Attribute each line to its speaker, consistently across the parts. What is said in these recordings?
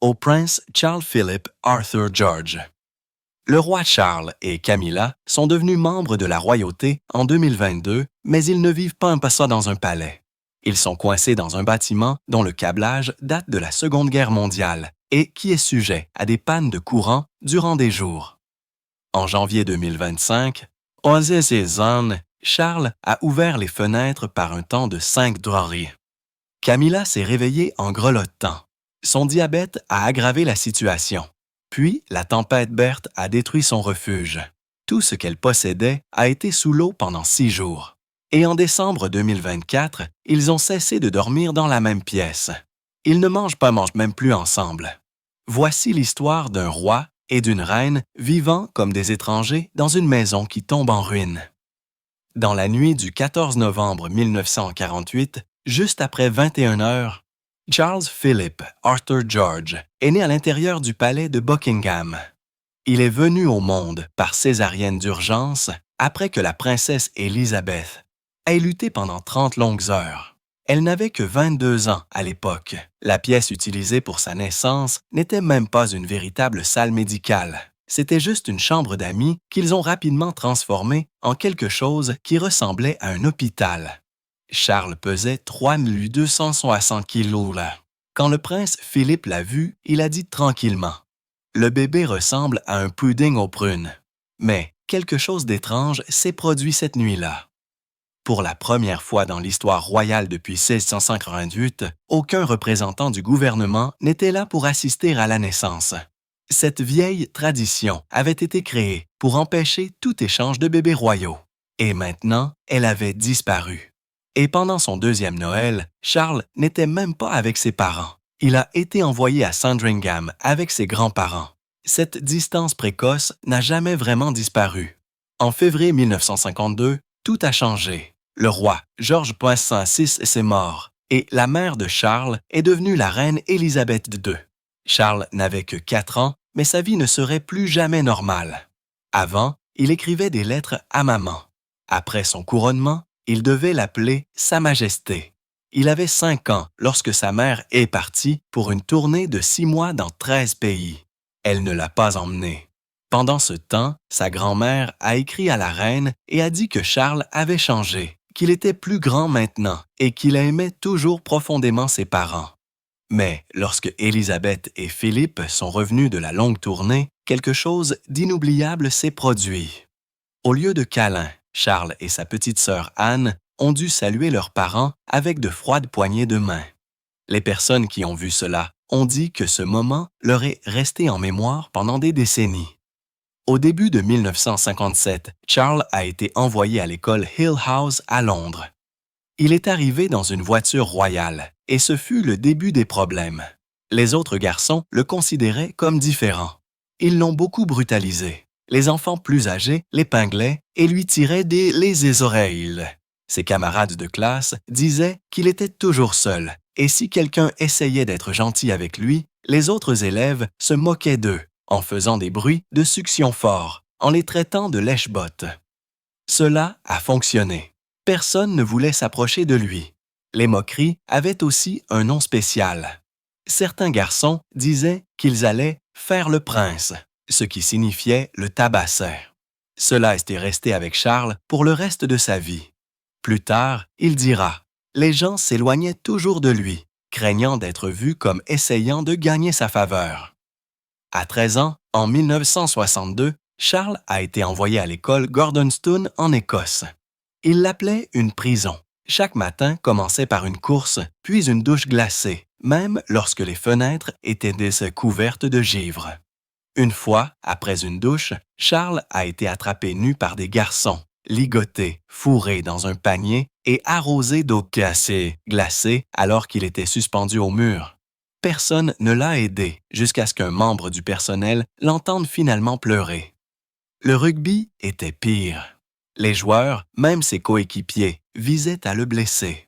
Speaker 1: au prince Charles Philip Arthur George. Le roi Charles et Camilla sont devenus membres de la royauté en 2022, mais ils ne vivent pas ça dans un palais. Ils sont coincés dans un bâtiment dont le câblage date de la Seconde Guerre mondiale et qui est sujet à des pannes de courant durant des jours. En janvier 2025, aux saisons, Charles a ouvert les fenêtres par un temps de 5 degrés. Camilla s'est réveillée en grelottant. Son diabète a aggravé la situation. Puis, la tempête Berthe a détruit son refuge. Tout ce qu'elle possédait a été sous l'eau pendant 6 jours. Et en décembre 2024, ils ont cessé de dormir dans la même pièce. Ils ne mangent même plus ensemble. Voici l'histoire d'un roi et d'une reine vivant comme des étrangers dans une maison qui tombe en ruine. Dans la nuit du 14 novembre 1948, juste après 21 heures, Charles Philip Arthur George est né à l'intérieur du palais de Buckingham. Il est venu au monde par césarienne d'urgence après que la princesse Élisabeth ait lutté pendant 30 longues heures. Elle n'avait que 22 ans à l'époque. La pièce utilisée pour sa naissance n'était même pas une véritable salle médicale. C'était juste une chambre d'amis qu'ils ont rapidement transformée en quelque chose qui ressemblait à un hôpital. Charles pesait 3260 kilos là. Quand le prince Philippe l'a vu, il a dit tranquillement « Le bébé ressemble à un pudding aux prunes. » Mais quelque chose d'étrange s'est produit cette nuit-là. Pour la première fois dans l'histoire royale depuis 1658, aucun représentant du gouvernement n'était là pour assister à la naissance. Cette vieille tradition avait été créée pour empêcher tout échange de bébés royaux. Et maintenant, elle avait disparu. Et pendant son deuxième Noël, Charles n'était même pas avec ses parents. Il a été envoyé à Sandringham avec ses grands-parents. Cette distance précoce n'a jamais vraiment disparu. En février 1952, tout a changé. Le roi George VI est mort et la mère de Charles est devenue la reine Élisabeth II. Charles n'avait que 4 ans, mais sa vie ne serait plus jamais normale. Avant, il écrivait des lettres à maman. Après son couronnement, il devait l'appeler Sa Majesté. Il avait 5 ans lorsque sa mère est partie pour une tournée de 6 mois dans 13 pays. Elle ne l'a pas emmené. Pendant ce temps, sa grand-mère a écrit à la reine et a dit que Charles avait changé, qu'il était plus grand maintenant et qu'il aimait toujours profondément ses parents. Mais lorsque Élisabeth et Philippe sont revenus de la longue tournée, quelque chose d'inoubliable s'est produit. Au lieu de câlins, Charles et sa petite sœur Anne ont dû saluer leurs parents avec de froides poignées de main. Les personnes qui ont vu cela ont dit que ce moment leur est resté en mémoire pendant des décennies. Au début de 1957, Charles a été envoyé à l'école Hill House à Londres. Il est arrivé dans une voiture royale et ce fut le début des problèmes. Les autres garçons le considéraient comme différent. Ils l'ont beaucoup brutalisé. Les enfants plus âgés l'épinglaient et lui tiraient les oreilles. Ses camarades de classe disaient qu'il était toujours seul et si quelqu'un essayait d'être gentil avec lui, les autres élèves se moquaient d'eux en faisant des bruits de succion forts, en les traitant de lèche-bottes. Cela a fonctionné. Personne ne voulait s'approcher de lui. Les moqueries avaient aussi un nom spécial. Certains garçons disaient qu'ils allaient « faire le prince », ce qui signifiait le tabasser. Cela était resté avec Charles pour le reste de sa vie. Plus tard, il dira « Les gens s'éloignaient toujours de lui, craignant d'être vus comme essayant de gagner sa faveur. » À 13 ans, en 1962, Charles a été envoyé à l'école Gordonstoun en Écosse. Il l'appelait une prison. Chaque matin commençait par une course, puis une douche glacée, même lorsque les fenêtres étaient couvertes de givre. Une fois, après une douche, Charles a été attrapé nu par des garçons, ligoté, fourré dans un panier et arrosé d'eau glacée alors qu'il était suspendu au mur. Personne ne l'a aidé jusqu'à ce qu'un membre du personnel l'entende finalement pleurer. Le rugby était pire. Les joueurs, même ses coéquipiers, visaient à le blesser.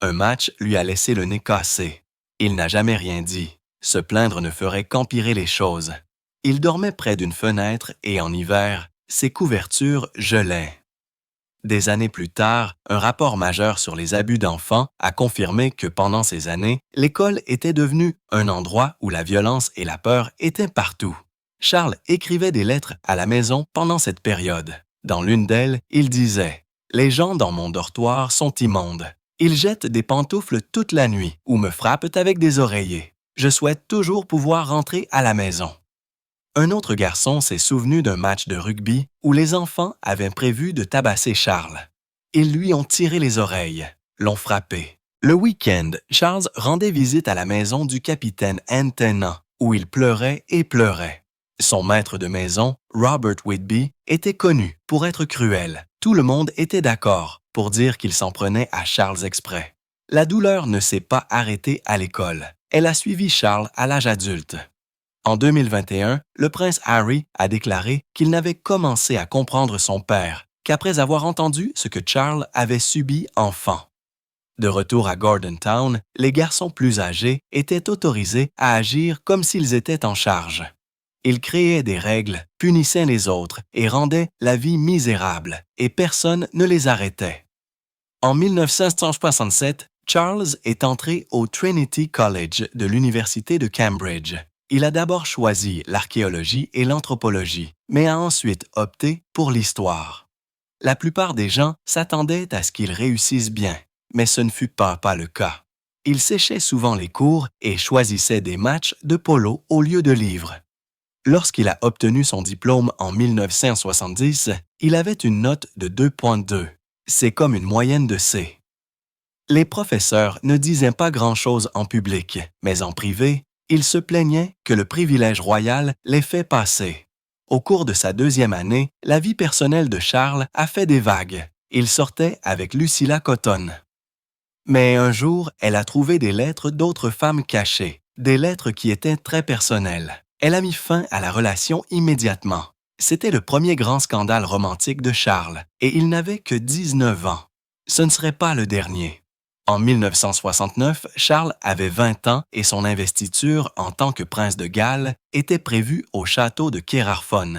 Speaker 1: Un match lui a laissé le nez cassé. Il n'a jamais rien dit. Se plaindre ne ferait qu'empirer les choses. Il dormait près d'une fenêtre et en hiver, ses couvertures gelaient. Des années plus tard, un rapport majeur sur les abus d'enfants a confirmé que pendant ces années, l'école était devenue un endroit où la violence et la peur étaient partout. Charles écrivait des lettres à la maison pendant cette période. Dans l'une d'elles, il disait « Les gens dans mon dortoir sont immondes. Ils jettent des pantoufles toute la nuit ou me frappent avec des oreillers. Je souhaite toujours pouvoir rentrer à la maison. » Un autre garçon s'est souvenu d'un match de rugby où les enfants avaient prévu de tabasser Charles. Ils lui ont tiré les oreilles, l'ont frappé. Le week-end, Charles rendait visite à la maison du capitaine Anne Tennant, où il pleurait et pleurait. Son maître de maison, Robert Whitby, était connu pour être cruel. Tout le monde était d'accord pour dire qu'il s'en prenait à Charles exprès. La douleur ne s'est pas arrêtée à l'école. Elle a suivi Charles à l'âge adulte. En 2021, le prince Harry a déclaré qu'il n'avait commencé à comprendre son père qu'après avoir entendu ce que Charles avait subi enfant. De retour à Gordon Town, les garçons plus âgés étaient autorisés à agir comme s'ils étaient en charge. Ils créaient des règles, punissaient les autres et rendaient la vie misérable, et personne ne les arrêtait. En 1967, Charles est entré au Trinity College de l'Université de Cambridge. Il a d'abord choisi l'archéologie et l'anthropologie, mais a ensuite opté pour l'histoire. La plupart des gens s'attendaient à ce qu'il réussisse bien, mais ce ne fut pas le cas. Il séchait souvent les cours et choisissait des matchs de polo au lieu de livres. Lorsqu'il a obtenu son diplôme en 1970, il avait une note de 2,2. C'est comme une moyenne de C. Les professeurs ne disaient pas grand-chose en public, mais en privé, ils se plaignaient que le privilège royal les fait passer. Au cours de sa deuxième année, la vie personnelle de Charles a fait des vagues. Il sortait avec Lucilla Cotton. Mais un jour, elle a trouvé des lettres d'autres femmes cachées, des lettres qui étaient très personnelles. Elle a mis fin à la relation immédiatement. C'était le premier grand scandale romantique de Charles, et il n'avait que 19 ans. Ce ne serait pas le dernier. En 1969, Charles avait 20 ans et son investiture en tant que prince de Galles était prévue au château de Caerarfon.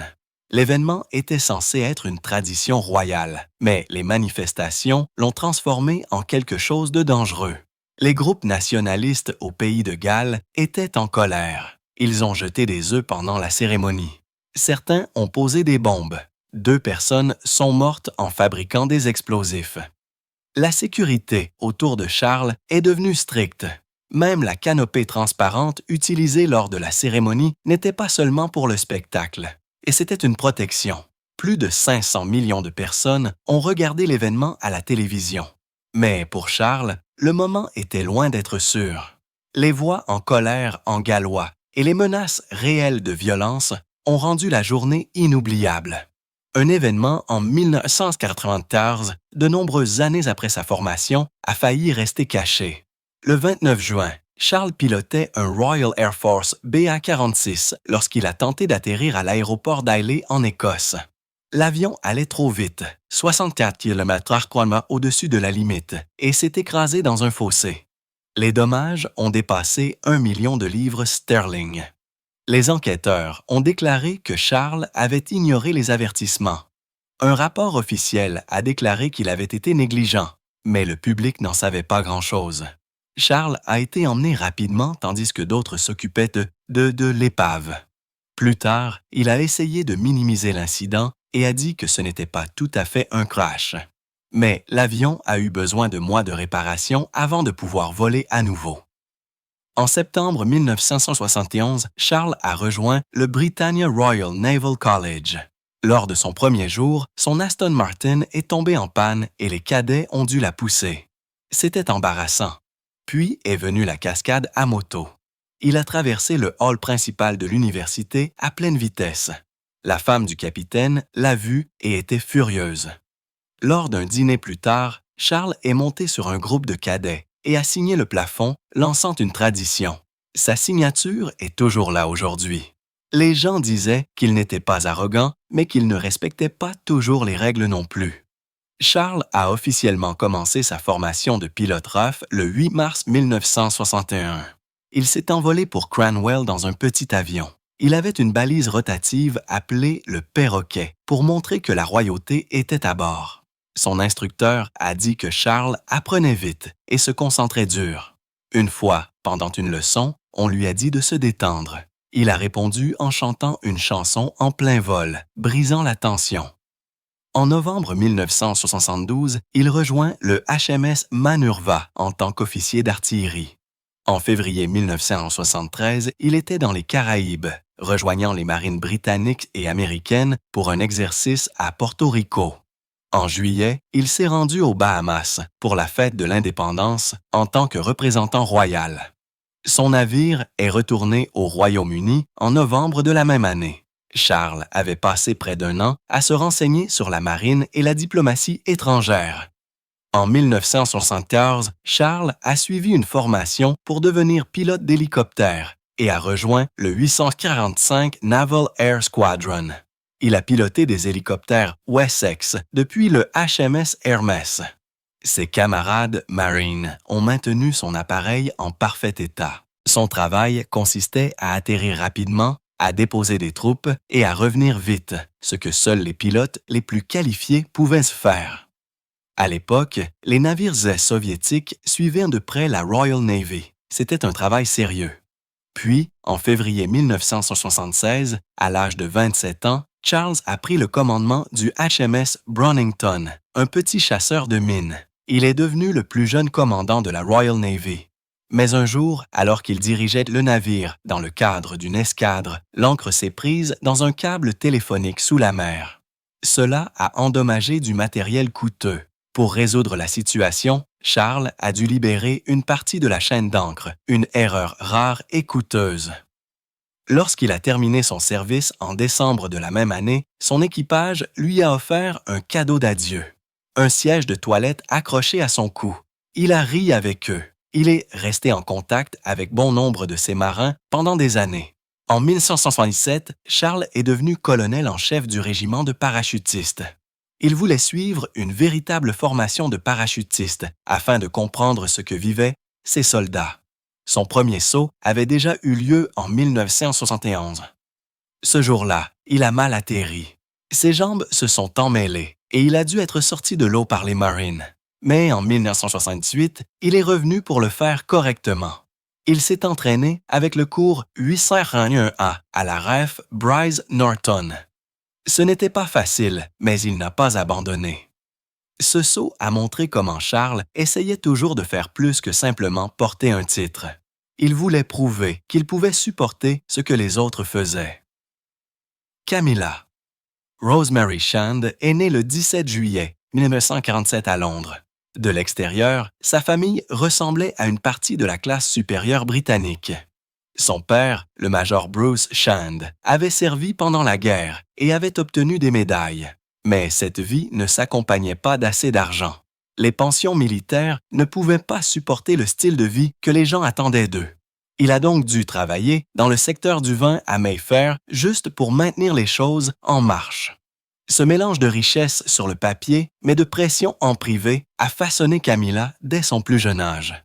Speaker 1: L'événement était censé être une tradition royale, mais les manifestations l'ont transformé en quelque chose de dangereux. Les groupes nationalistes au pays de Galles étaient en colère. Ils ont jeté des œufs pendant la cérémonie. Certains ont posé des bombes. 2 personnes sont mortes en fabriquant des explosifs. La sécurité autour de Charles est devenue stricte. Même la canopée transparente utilisée lors de la cérémonie n'était pas seulement pour le spectacle, et c'était une protection. Plus de 500 millions de personnes ont regardé l'événement à la télévision. Mais pour Charles, le moment était loin d'être sûr. Les voix en colère en gallois et les menaces réelles de violence ont rendu la journée inoubliable. Un événement en 1994, de nombreuses années après sa formation, a failli rester caché. Le 29 juin, Charles pilotait un Royal Air Force BA-46 lorsqu'il a tenté d'atterrir à l'aéroport d'Ailey en Écosse. L'avion allait trop vite, 64 km/h au-dessus de la limite, et s'est écrasé dans un fossé. Les dommages ont dépassé 1 million de livres sterling. Les enquêteurs ont déclaré que Charles avait ignoré les avertissements. Un rapport officiel a déclaré qu'il avait été négligent, mais le public n'en savait pas grand-chose. Charles a été emmené rapidement tandis que d'autres s'occupaient de l'épave. Plus tard, il a essayé de minimiser l'incident et a dit que ce n'était pas tout à fait un crash. Mais l'avion a eu besoin de mois de réparation avant de pouvoir voler à nouveau. En septembre 1971, Charles a rejoint le Britannia Royal Naval College. Lors de son premier jour, son Aston Martin est tombé en panne et les cadets ont dû la pousser. C'était embarrassant. Puis est venue la cascade à moto. Il a traversé le hall principal de l'université à pleine vitesse. La femme du capitaine l'a vu et était furieuse. Lors d'un dîner plus tard, Charles est monté sur un groupe de cadets et a signé le plafond, lançant une tradition. Sa signature est toujours là aujourd'hui. Les gens disaient qu'il n'était pas arrogant, mais qu'il ne respectait pas toujours les règles non plus. Charles a officiellement commencé sa formation de pilote RAF le 8 mars 1961. Il s'est envolé pour Cranwell dans un petit avion. Il avait une balise rotative appelée le perroquet pour montrer que la royauté était à bord. Son instructeur a dit que Charles apprenait vite et se concentrait dur. Une fois, pendant une leçon, on lui a dit de se détendre. Il a répondu en chantant une chanson en plein vol, brisant la tension. En novembre 1972, il rejoint le HMS Manurva en tant qu'officier d'artillerie. En février 1973, il était dans les Caraïbes, rejoignant les marines britanniques et américaines pour un exercice à Porto Rico. En juillet, il s'est rendu aux Bahamas pour la fête de l'indépendance en tant que représentant royal. Son navire est retourné au Royaume-Uni en novembre de la même année. Charles avait passé près d'un an à se renseigner sur la marine et la diplomatie étrangère. En 1974, Charles a suivi une formation pour devenir pilote d'hélicoptère et a rejoint le 845 Naval Air Squadron. Il a piloté des hélicoptères Wessex depuis le HMS Hermes. Ses camarades marines ont maintenu son appareil en parfait état. Son travail consistait à atterrir rapidement, à déposer des troupes et à revenir vite, ce que seuls les pilotes les plus qualifiés pouvaient se faire. À l'époque, les navires soviétiques suivaient de près la Royal Navy. C'était un travail sérieux. Puis, en février 1976, à l'âge de 27 ans, Charles a pris le commandement du HMS Brownington, un petit chasseur de mines. Il est devenu le plus jeune commandant de la Royal Navy. Mais un jour, alors qu'il dirigeait le navire dans le cadre d'une escadre, l'ancre s'est prise dans un câble téléphonique sous la mer. Cela a endommagé du matériel coûteux. Pour résoudre la situation, Charles a dû libérer une partie de la chaîne d'ancre, une erreur rare et coûteuse. Lorsqu'il a terminé son service en décembre de la même année, son équipage lui a offert un cadeau d'adieu. Un siège de toilette accroché à son cou. Il a ri avec eux. Il est resté en contact avec bon nombre de ses marins pendant des années. En 1977, Charles est devenu colonel en chef du régiment de parachutistes. Il voulait suivre une véritable formation de parachutistes afin de comprendre ce que vivaient ses soldats. Son premier saut avait déjà eu lieu en 1971. Ce jour-là, il a mal atterri. Ses jambes se sont emmêlées et il a dû être sorti de l'eau par les Marines. Mais en 1968, il est revenu pour le faire correctement. Il s'est entraîné avec le cours 801A à la RAF Bryce Norton. Ce n'était pas facile, mais il n'a pas abandonné. Ce saut a montré comment Charles essayait toujours de faire plus que simplement porter un titre. Il voulait prouver qu'il pouvait supporter ce que les autres faisaient. Camilla. Rosemary Shand est née le 17 juillet 1947 à Londres. De l'extérieur, sa famille ressemblait à une partie de la classe supérieure britannique. Son père, le major Bruce Shand, avait servi pendant la guerre et avait obtenu des médailles. Mais cette vie ne s'accompagnait pas d'assez d'argent. Les pensions militaires ne pouvaient pas supporter le style de vie que les gens attendaient d'eux. Il a donc dû travailler dans le secteur du vin à Mayfair juste pour maintenir les choses en marche. Ce mélange de richesse sur le papier, mais de pression en privé, a façonné Camilla dès son plus jeune âge.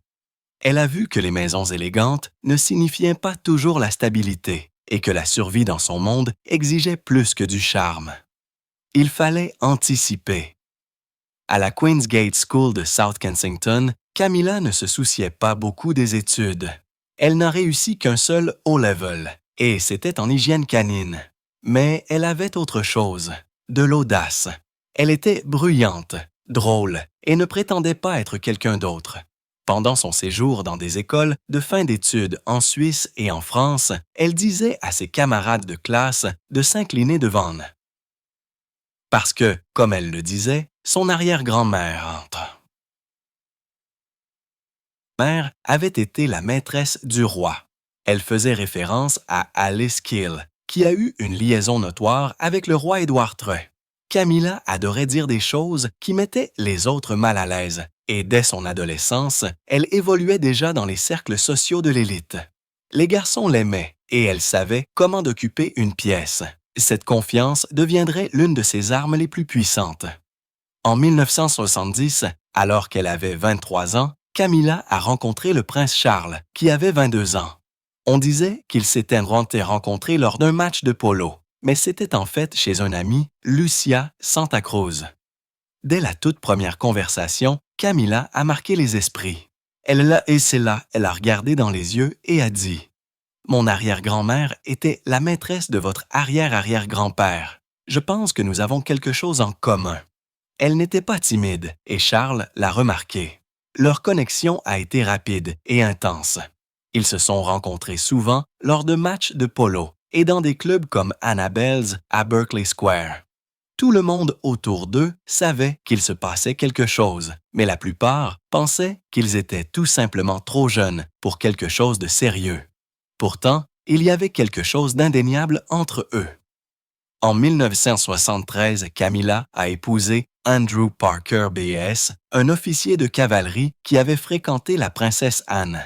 Speaker 1: Elle a vu que les maisons élégantes ne signifiaient pas toujours la stabilité et que la survie dans son monde exigeait plus que du charme. Il fallait anticiper. À la Queen's Gate School de South Kensington, Camilla ne se souciait pas beaucoup des études. Elle n'a réussi qu'un seul O-level, et c'était en hygiène canine. Mais elle avait autre chose, de l'audace. Elle était bruyante, drôle, et ne prétendait pas être quelqu'un d'autre. Pendant son séjour dans des écoles de fin d'études en Suisse et en France, elle disait à ses camarades de classe de s'incliner devant eux. Parce que, comme elle le disait, son arrière-grand-mère avait été la maîtresse du roi. Elle faisait référence à Alice Kiel, qui a eu une liaison notoire avec le roi Édouard III. Camilla adorait dire des choses qui mettaient les autres mal à l'aise, et dès son adolescence, elle évoluait déjà dans les cercles sociaux de l'élite. Les garçons l'aimaient, et elle savait comment occuper une pièce. Cette confiance deviendrait l'une de ses armes les plus puissantes. En 1970, alors qu'elle avait 23 ans, Camilla a rencontré le prince Charles, qui avait 22 ans. On disait qu'ils s'étaient rencontrés lors d'un match de polo, mais c'était en fait chez un ami, Lucia Santa Cruz. Dès la toute première conversation, Camilla a marqué les esprits. Elle l'a et là, elle a regardé dans les yeux et a dit « Mon arrière-grand-mère était la maîtresse de votre arrière-arrière-grand-père. Je pense que nous avons quelque chose en commun. » Elle n'était pas timide et Charles l'a remarqué. Leur connexion a été rapide et intense. Ils se sont rencontrés souvent lors de matchs de polo et dans des clubs comme Annabelle's à Berkeley Square. Tout le monde autour d'eux savait qu'il se passait quelque chose, mais la plupart pensaient qu'ils étaient tout simplement trop jeunes pour quelque chose de sérieux. Pourtant, il y avait quelque chose d'indéniable entre eux. En 1973, Camilla a épousé Andrew Parker B.S., un officier de cavalerie qui avait fréquenté la princesse Anne.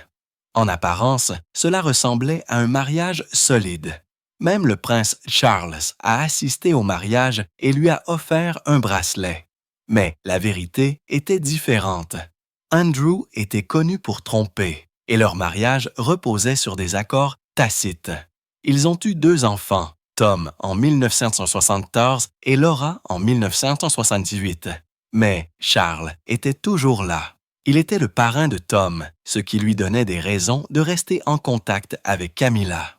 Speaker 1: En apparence, cela ressemblait à un mariage solide. Même le prince Charles a assisté au mariage et lui a offert un bracelet. Mais la vérité était différente. Andrew était connu pour tromper et leur mariage reposait sur des accords tacites. Ils ont eu 2 enfants, Tom en 1974 et Laura en 1978. Mais Charles était toujours là. Il était le parrain de Tom, ce qui lui donnait des raisons de rester en contact avec Camilla.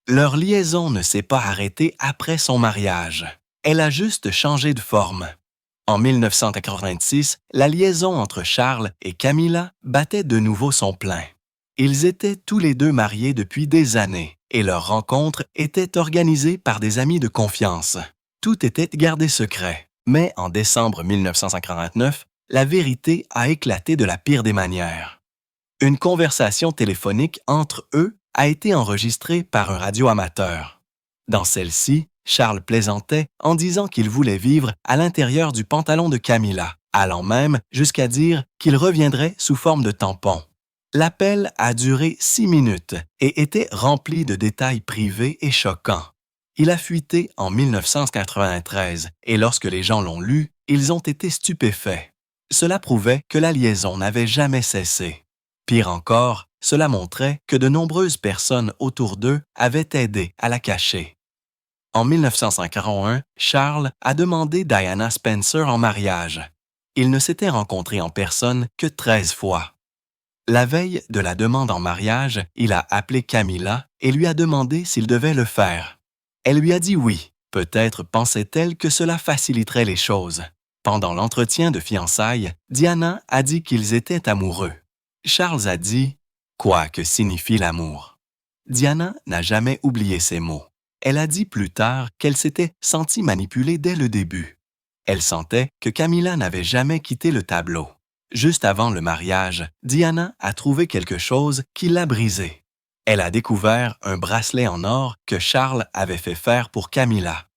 Speaker 1: Leur liaison ne s'est pas arrêtée après son mariage. Elle a juste changé de forme. En 1986, la liaison entre Charles et Camilla battait de nouveau son plein. Ils étaient tous les deux mariés depuis des années et leur rencontre était organisée par des amis de confiance. Tout était gardé secret. Mais en décembre 1949, la vérité a éclaté de la pire des manières. Une conversation téléphonique entre eux a été enregistrée par un radioamateur. Dans celle-ci, Charles plaisantait en disant qu'il voulait vivre à l'intérieur du pantalon de Camilla, allant même jusqu'à dire qu'il reviendrait sous forme de tampon. L'appel a duré 6 minutes et était rempli de détails privés et choquants. Il a fuité en 1993 et lorsque les gens l'ont lu, ils ont été stupéfaits. Cela prouvait que la liaison n'avait jamais cessé. Pire encore, cela montrait que de nombreuses personnes autour d'eux avaient aidé à la cacher. En 1941, Charles a demandé Diana Spencer en mariage. Ils ne s'étaient rencontrés en personne que 13 fois. La veille de la demande en mariage, il a appelé Camilla et lui a demandé s'il devait le faire. Elle lui a dit oui. Peut-être pensait-elle que cela faciliterait les choses. Pendant l'entretien de fiançailles, Diana a dit qu'ils étaient amoureux. Charles a dit « Quoi que signifie l'amour ?» Diana n'a jamais oublié ces mots. Elle a dit plus tard qu'elle s'était sentie manipulée dès le début. Elle sentait que Camilla n'avait jamais quitté le tableau. Juste avant le mariage, Diana a trouvé quelque chose qui l'a brisé. Elle a découvert un bracelet en or que Charles avait fait faire pour Camilla.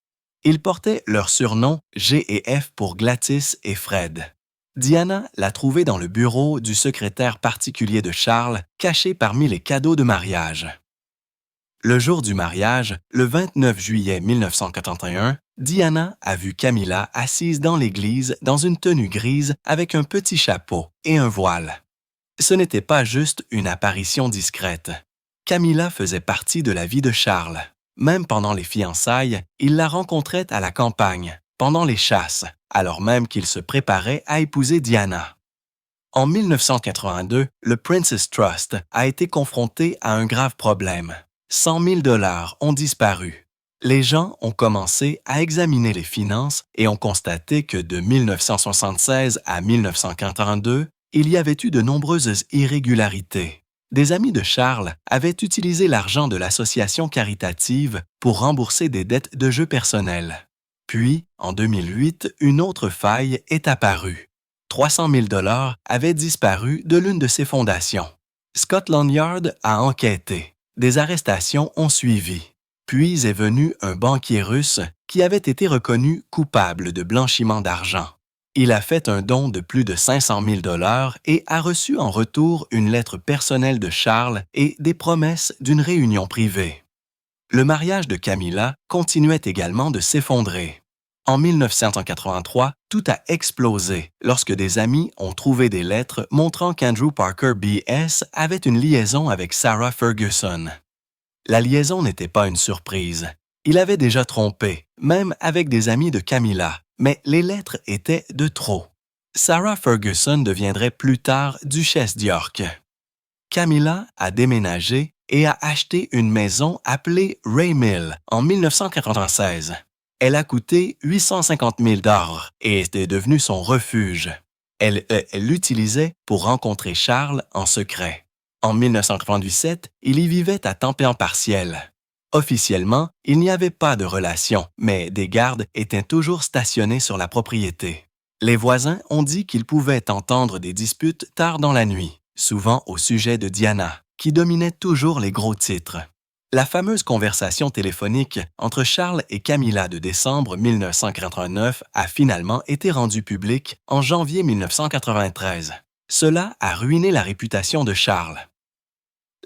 Speaker 1: Ils portaient leur surnom G et F pour Gladys et Fred. Diana l'a trouvé dans le bureau du secrétaire particulier de Charles, caché parmi les cadeaux de mariage. Le jour du mariage, le 29 juillet 1941, Diana a vu Camilla assise dans l'église dans une tenue grise avec un petit chapeau et un voile. Ce n'était pas juste une apparition discrète. Camilla faisait partie de la vie de Charles. Même pendant les fiançailles, il la rencontrait à la campagne, pendant les chasses, alors même qu'il se préparait à épouser Diana. En 1982, le Princess Trust a été confronté à un grave problème. 100 000 $ ont disparu. Les gens ont commencé à examiner les finances et ont constaté que de 1976 à 1942, il y avait eu de nombreuses irrégularités. Des amis de Charles avaient utilisé l'argent de l'association caritative pour rembourser des dettes de jeux personnels. Puis, en 2008, une autre faille est apparue. 300 000 $ avaient disparu de l'une de ces fondations. Scotland Yard a enquêté. Des arrestations ont suivi. Puis est venu un banquier russe qui avait été reconnu coupable de blanchiment d'argent. Il a fait un don de plus de 500 000 $ et a reçu en retour une lettre personnelle de Charles et des promesses d'une réunion privée. Le mariage de Camilla continuait également de s'effondrer. En 1983, tout a explosé lorsque des amis ont trouvé des lettres montrant qu'Andrew Parker B.S. avait une liaison avec Sarah Ferguson. La liaison n'était pas une surprise. Il avait déjà trompé, même avec des amis de Camilla, mais les lettres étaient de trop. Sarah Ferguson deviendrait plus tard duchesse d'York. Camilla a déménagé et a acheté une maison appelée Ray Mill en 1996. Elle a coûté 850 000 $ et était devenue son refuge. Elle l'utilisait pour rencontrer Charles en secret. En 1997, il y vivait à temps plein partiel. Officiellement, il n'y avait pas de relation, mais des gardes étaient toujours stationnés sur la propriété. Les voisins ont dit qu'ils pouvaient entendre des disputes tard dans la nuit, souvent au sujet de Diana, qui dominait toujours les gros titres. La fameuse conversation téléphonique entre Charles et Camilla de décembre 1989 a finalement été rendue publique en janvier 1993. Cela a ruiné la réputation de Charles.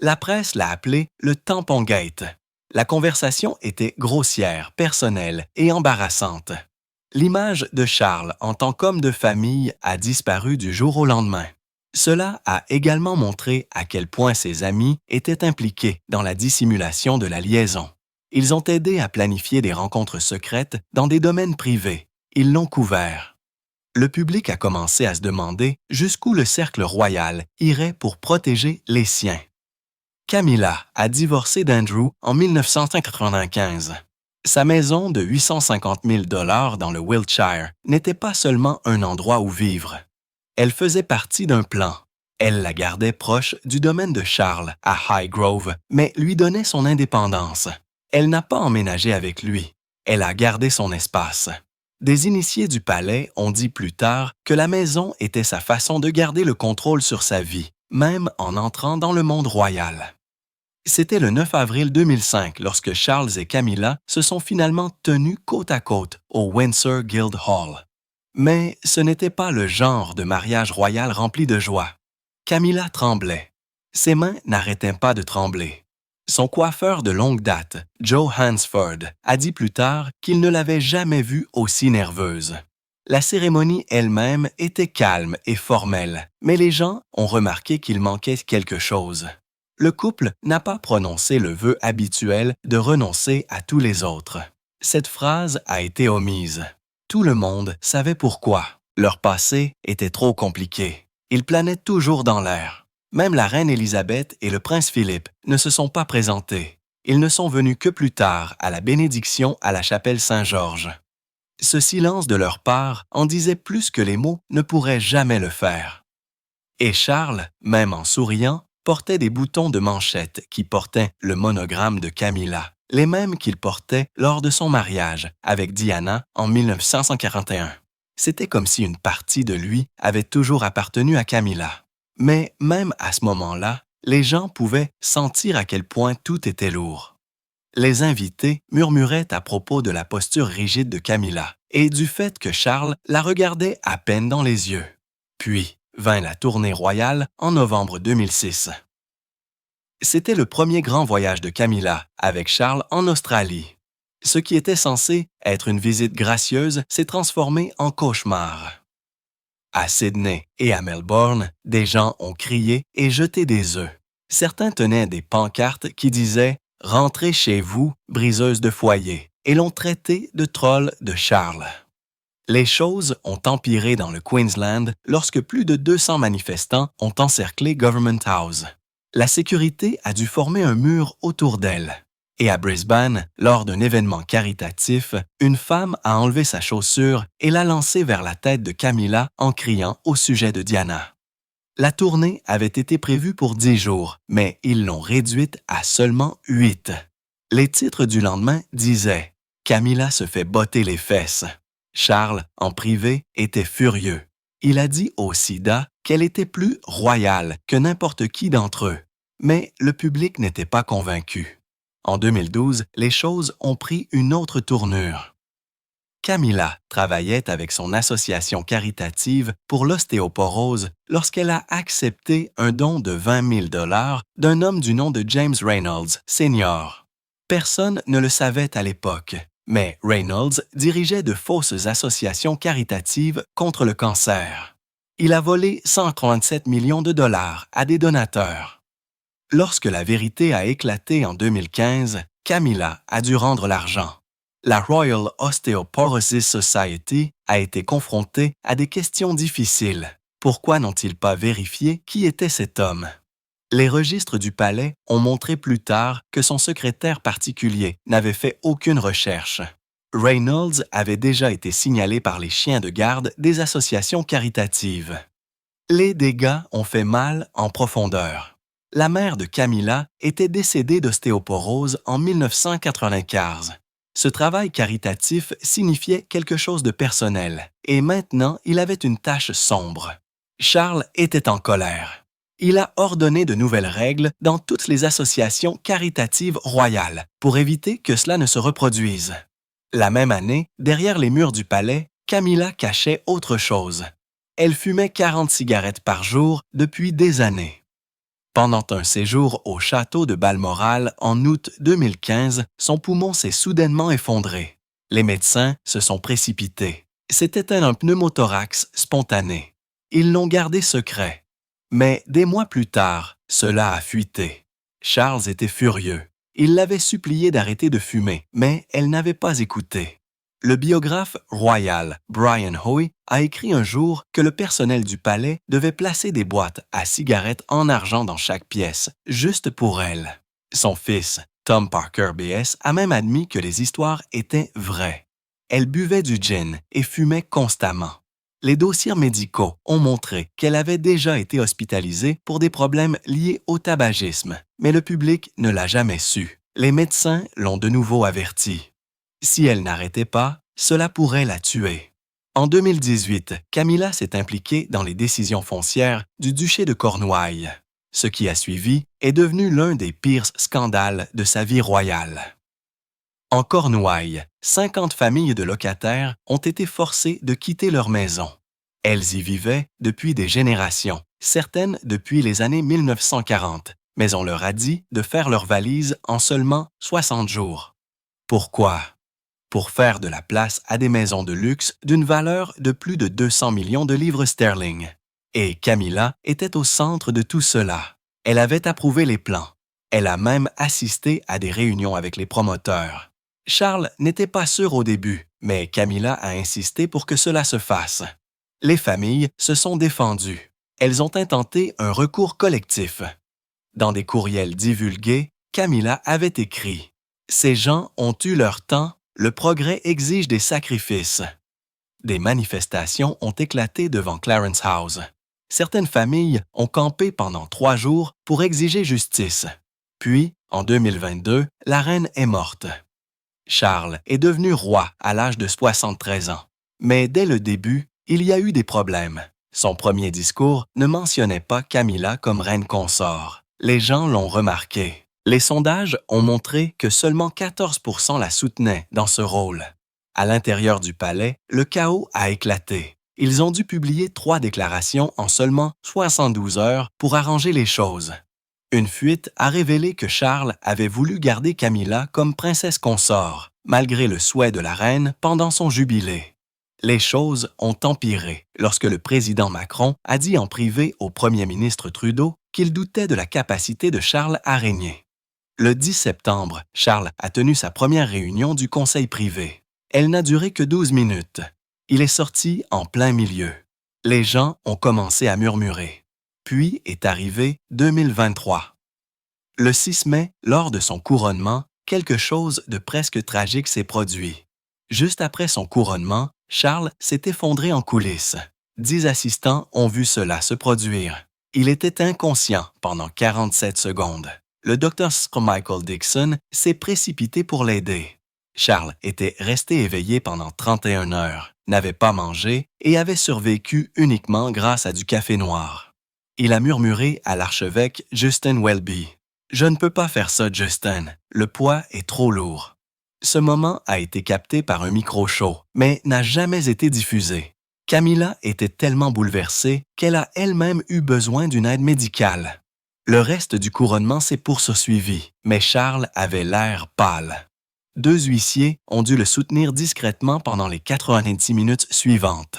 Speaker 1: La presse l'a appelé le Tampongate. La conversation était grossière, personnelle et embarrassante. L'image de Charles en tant qu'homme de famille a disparu du jour au lendemain. Cela a également montré à quel point ses amis étaient impliqués dans la dissimulation de la liaison. Ils ont aidé à planifier des rencontres secrètes dans des domaines privés. Ils l'ont couvert. Le public a commencé à se demander jusqu'où le cercle royal irait pour protéger les siens. Camilla a divorcé d'Andrew en 1995. Sa maison de 850 000 $ dans le Wiltshire n'était pas seulement un endroit où vivre. Elle faisait partie d'un plan. Elle la gardait proche du domaine de Charles, à Highgrove, mais lui donnait son indépendance. Elle n'a pas emménagé avec lui. Elle a gardé son espace. Des initiés du palais ont dit plus tard que la maison était sa façon de garder le contrôle sur sa vie, même en entrant dans le monde royal. C'était le 9 avril 2005 lorsque Charles et Camilla se sont finalement tenus côte à côte au Windsor Guildhall. Mais ce n'était pas le genre de mariage royal rempli de joie. Camilla tremblait. Ses mains n'arrêtaient pas de trembler. Son coiffeur de longue date, Joe Hansford, a dit plus tard qu'il ne l'avait jamais vue aussi nerveuse. La cérémonie elle-même était calme et formelle, mais les gens ont remarqué qu'il manquait quelque chose. Le couple n'a pas prononcé le vœu habituel de renoncer à tous les autres. Cette phrase a été omise. Tout le monde savait pourquoi. Leur passé était trop compliqué. Ils planaient toujours dans l'air. Même la reine Élisabeth et le prince Philippe ne se sont pas présentés. Ils ne sont venus que plus tard à la bénédiction à la chapelle Saint-Georges. Ce silence de leur part en disait plus que les mots ne pourraient jamais le faire. Et Charles, même en souriant, portait des boutons de manchette qui portaient le monogramme de Camilla, les mêmes qu'il portait lors de son mariage avec Diana en 1941. C'était comme si une partie de lui avait toujours appartenu à Camilla. Mais même à ce moment-là, les gens pouvaient sentir à quel point tout était lourd. Les invités murmuraient à propos de la posture rigide de Camilla et du fait que Charles la regardait à peine dans les yeux. Puis vint la tournée royale en novembre 2006. C'était le premier grand voyage de Camilla avec Charles en Australie. Ce qui était censé être une visite gracieuse s'est transformé en cauchemar. À Sydney et à Melbourne, des gens ont crié et jeté des œufs. Certains tenaient des pancartes qui disaient « Rentrez chez vous, briseuse de foyer » et l'ont traité de troll de Charles. Les choses ont empiré dans le Queensland lorsque plus de 200 manifestants ont encerclé Government House. La sécurité a dû former un mur autour d'elle. Et à Brisbane, lors d'un événement caritatif, une femme a enlevé sa chaussure et l'a lancée vers la tête de Camilla en criant au sujet de Diana. La tournée avait été prévue pour 10 jours, mais ils l'ont réduite à seulement 8. Les titres du lendemain disaient « Camilla se fait botter les fesses ». Charles, en privé, était furieux. Il a dit au SIDA qu'elle était plus royale que n'importe qui d'entre eux. Mais le public n'était pas convaincu. En 2012, les choses ont pris une autre tournure. Camilla travaillait avec son association caritative pour l'ostéoporose lorsqu'elle a accepté un don de 20 000 $ d'un homme du nom de James Reynolds, Sr. Personne ne le savait à l'époque, mais Reynolds dirigeait de fausses associations caritatives contre le cancer. Il a volé 137 millions de dollars à des donateurs. Lorsque la vérité a éclaté en 2015, Camilla a dû rendre l'argent. La Royal Osteoporosis Society a été confrontée à des questions difficiles. Pourquoi n'ont-ils pas vérifié qui était cet homme? Les registres du palais ont montré plus tard que son secrétaire particulier n'avait fait aucune recherche. Reynolds avait déjà été signalé par les chiens de garde des associations caritatives. Les dégâts ont fait mal en profondeur. La mère de Camilla était décédée d'ostéoporose en 1995. Ce travail caritatif signifiait quelque chose de personnel, et maintenant il avait une tache sombre. Charles était en colère. Il a ordonné de nouvelles règles dans toutes les associations caritatives royales pour éviter que cela ne se reproduise. La même année, derrière les murs du palais, Camilla cachait autre chose. Elle fumait 40 cigarettes par jour depuis des années. Pendant un séjour au château de Balmoral en août 2015, son poumon s'est soudainement effondré. Les médecins se sont précipités. C'était un pneumothorax spontané. Ils l'ont gardé secret. Mais des mois plus tard, cela a fuité. Charles était furieux. Il l'avait suppliée d'arrêter de fumer, mais elle n'avait pas écouté. Le biographe royal Brian Hoey a écrit un jour que le personnel du palais devait placer des boîtes à cigarettes en argent dans chaque pièce, juste pour elle. Son fils, Tom Parker BS, a même admis que les histoires étaient vraies. Elle buvait du gin et fumait constamment. Les dossiers médicaux ont montré qu'elle avait déjà été hospitalisée pour des problèmes liés au tabagisme, mais le public ne l'a jamais su. Les médecins l'ont de nouveau avertie. Si elle n'arrêtait pas, cela pourrait la tuer. En 2018, Camilla s'est impliquée dans les décisions foncières du duché de Cornouailles. Ce qui a suivi est devenu l'un des pires scandales de sa vie royale. En Cornouailles, 50 familles de locataires ont été forcées de quitter leur maison. Elles y vivaient depuis des générations, certaines depuis les années 1940, mais on leur a dit de faire leurs valises en seulement 60 jours. Pourquoi? Pour faire de la place à des maisons de luxe d'une valeur de plus de 200 millions de livres sterling. Et Camilla était au centre de tout cela. Elle avait approuvé les plans. Elle a même assisté à des réunions avec les promoteurs. Charles n'était pas sûr au début, mais Camilla a insisté pour que cela se fasse. Les familles se sont défendues. Elles ont intenté un recours collectif. Dans des courriels divulgués, Camilla avait écrit « Ces gens ont eu leur temps, le progrès exige des sacrifices. » Des manifestations ont éclaté devant Clarence House. Certaines familles ont campé pendant 3 jours pour exiger justice. Puis, en 2022, la reine est morte. Charles est devenu roi à l'âge de 73 ans. Mais dès le début, il y a eu des problèmes. Son premier discours ne mentionnait pas Camilla comme reine consort. Les gens l'ont remarqué. Les sondages ont montré que seulement 14% la soutenaient dans ce rôle. À l'intérieur du palais, le chaos a éclaté. Ils ont dû publier 3 déclarations en seulement 72 heures pour arranger les choses. Une fuite a révélé que Charles avait voulu garder Camilla comme princesse consort, malgré le souhait de la reine pendant son jubilé. Les choses ont empiré lorsque le président Macron a dit en privé au premier ministre Trudeau qu'il doutait de la capacité de Charles à régner. Le 10 septembre, Charles a tenu sa première réunion du conseil privé. Elle n'a duré que 12 minutes. Il est sorti en plein milieu. Les gens ont commencé à murmurer. Puis est arrivé 2023. Le 6 mai, lors de son couronnement, quelque chose de presque tragique s'est produit. Juste après son couronnement, Charles s'est effondré en coulisses. 10 assistants ont vu cela se produire. Il était inconscient pendant 47 secondes. Le docteur Sir Michael Dixon s'est précipité pour l'aider. Charles était resté éveillé pendant 31 heures, n'avait pas mangé et avait survécu uniquement grâce à du café noir. Il a murmuré à l'archevêque Justin Welby. « Je ne peux pas faire ça, Justin. Le poids est trop lourd. » Ce moment a été capté par un micro chaud, mais n'a jamais été diffusé. Camilla était tellement bouleversée qu'elle a elle-même eu besoin d'une aide médicale. Le reste du couronnement s'est poursuivi, mais Charles avait l'air pâle. 2 huissiers ont dû le soutenir discrètement pendant les 90 minutes suivantes.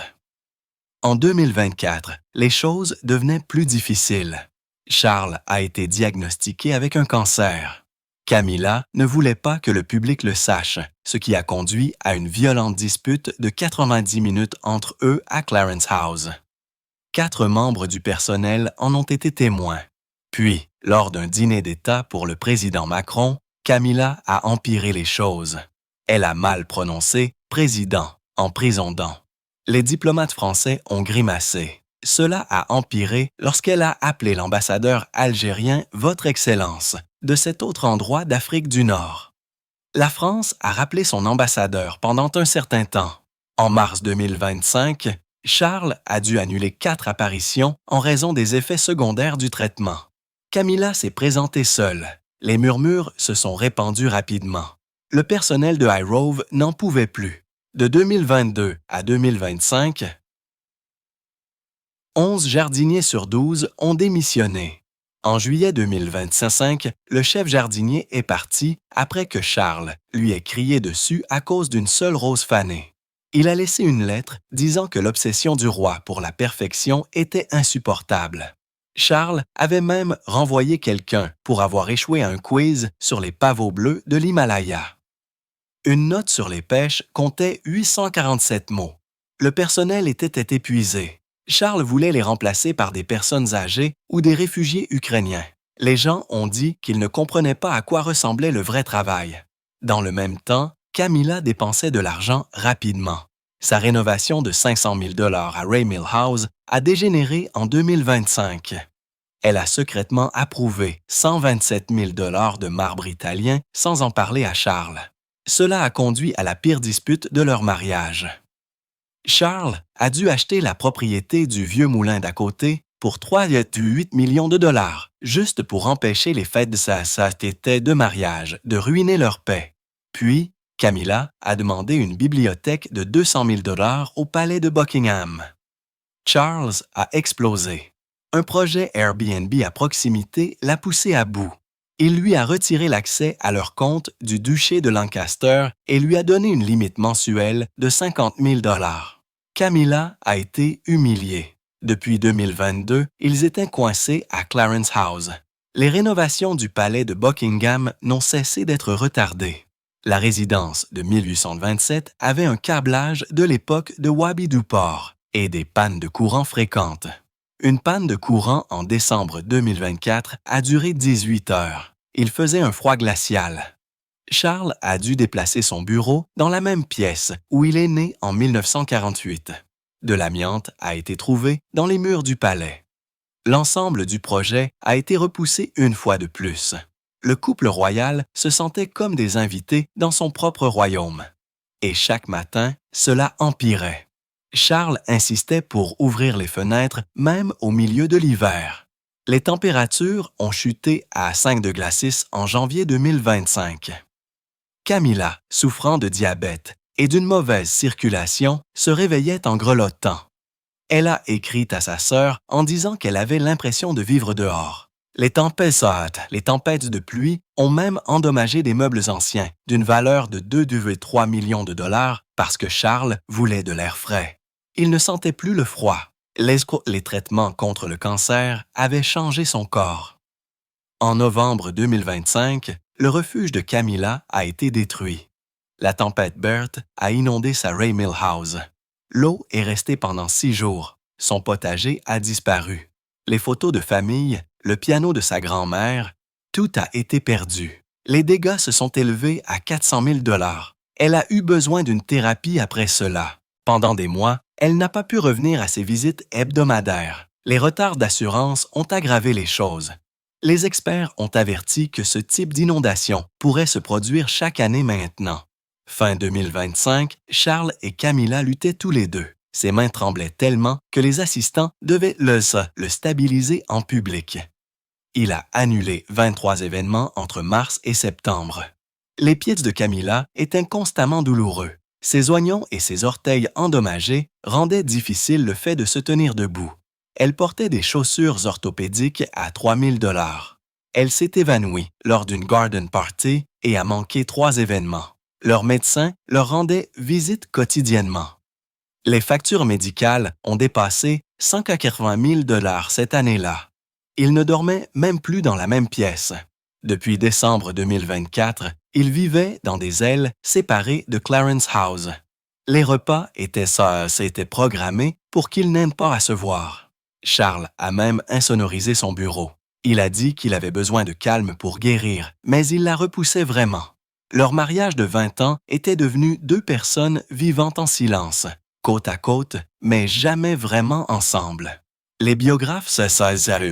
Speaker 1: En 2024, les choses devenaient plus difficiles. Charles a été diagnostiqué avec un cancer. Camilla ne voulait pas que le public le sache, ce qui a conduit à une violente dispute de 90 minutes entre eux à Clarence House. 4 membres du personnel en ont été témoins. Puis, lors d'un dîner d'État pour le président Macron, Camilla a empiré les choses. Elle a mal prononcé « président » en prison dent. Les diplomates français ont grimacé. Cela a empiré lorsqu'elle a appelé l'ambassadeur algérien « Votre Excellence » de cet autre endroit d'Afrique du Nord. La France a rappelé son ambassadeur pendant un certain temps. En mars 2025, Charles a dû annuler 4 apparitions en raison des effets secondaires du traitement. Camilla s'est présentée seule. Les murmures se sont répandus rapidement. Le personnel de iRove n'en pouvait plus. De 2022 à 2025, 11 jardiniers sur 12 ont démissionné. En juillet 2025, le chef jardinier est parti après que Charles lui ait crié dessus à cause d'une seule rose fanée. Il a laissé une lettre disant que l'obsession du roi pour la perfection était insupportable. Charles avait même renvoyé quelqu'un pour avoir échoué à un quiz sur les pavots bleus de l'Himalaya. Une note sur les pêches comptait 847 mots. Le personnel était épuisé. Charles voulait les remplacer par des personnes âgées ou des réfugiés ukrainiens. Les gens ont dit qu'ils ne comprenaient pas à quoi ressemblait le vrai travail. Dans le même temps, Camilla dépensait de l'argent rapidement. Sa rénovation de 500 000 $ à Ray Mill House a dégénéré en 2025. Elle a secrètement approuvé 127 000 $ de marbre italien sans en parler à Charles. Cela a conduit à la pire dispute de leur mariage. Charles a dû acheter la propriété du vieux moulin d'à côté pour 3,8 millions de dollars, juste pour empêcher les fêtes de sa société de mariage de ruiner leur paix. Puis, Camilla a demandé une bibliothèque de 200 000 $ au palais de Buckingham. Charles a explosé. Un projet Airbnb à proximité l'a poussé à bout. Il lui a retiré l'accès à leur compte du duché de Lancaster et lui a donné une limite mensuelle de 50 000 $. Camilla a été humiliée. Depuis 2022, ils étaient coincés à Clarence House. Les rénovations du palais de Buckingham n'ont cessé d'être retardées. La résidence de 1827 avait un câblage de l'époque de Wabi-du-Port et des pannes de courant fréquentes. Une panne de courant en décembre 2024 a duré 18 heures. Il faisait un froid glacial. Charles a dû déplacer son bureau dans la même pièce où il est né en 1948. De l'amiante a été trouvé dans les murs du palais. L'ensemble du projet a été repoussé une fois de plus. Le couple royal se sentait comme des invités dans son propre royaume. Et chaque matin, cela empirait. Charles insistait pour ouvrir les fenêtres même au milieu de l'hiver. Les températures ont chuté à 5°C en janvier 2025. Camilla, souffrant de diabète et d'une mauvaise circulation, se réveillait en grelottant. Elle a écrit à sa sœur en disant qu'elle avait l'impression de vivre dehors. Les tempêtes de pluie ont même endommagé des meubles anciens d'une valeur de 2,3 millions de dollars parce que Charles voulait de l'air frais. Il ne sentait plus le froid. Les traitements contre le cancer avaient changé son corps. En novembre 2025, le refuge de Camilla a été détruit. La tempête Bert a inondé sa Ray Mill House. L'eau est restée pendant 6 jours. Son potager a disparu. Les photos de famille, le piano de sa grand-mère, tout a été perdu. Les dégâts se sont élevés à 400 000 $. Elle a eu besoin d'une thérapie après cela. Pendant des mois, elle n'a pas pu revenir à ses visites hebdomadaires. Les retards d'assurance ont aggravé les choses. Les experts ont averti que ce type d'inondation pourrait se produire chaque année maintenant. Fin 2025, Charles et Camilla luttaient tous les deux. Ses mains tremblaient tellement que les assistants devaient le stabiliser en public. Il a annulé 23 événements entre mars et septembre. Les pieds de Camilla étaient constamment douloureux. Ses oignons et ses orteils endommagés rendaient difficile le fait de se tenir debout. Elle portait des chaussures orthopédiques à 3 000 $. Elle s'est évanouie lors d'une garden party et a manqué 3 événements. Leur médecin leur rendait visite quotidiennement. Les factures médicales ont dépassé 180 000 $ cette année-là. Ils ne dormaient même plus dans la même pièce. Depuis décembre 2024, ils vivaient dans des ailes séparées de Clarence House. Les repas étaient programmés pour qu'ils n'aient pas à se voir. Charles a même insonorisé son bureau. Il a dit qu'il avait besoin de calme pour guérir, mais il la repoussait vraiment. Leur mariage de 20 ans était devenu deux personnes vivant en silence, côte à côte, mais jamais vraiment ensemble. Les biographes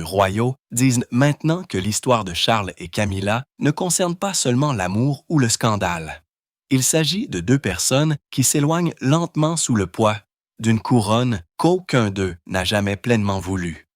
Speaker 1: royaux disent maintenant que l'histoire de Charles et Camilla ne concerne pas seulement l'amour ou le scandale. Il s'agit de deux personnes qui s'éloignent lentement sous le poids d'une couronne qu'aucun d'eux n'a jamais pleinement voulu.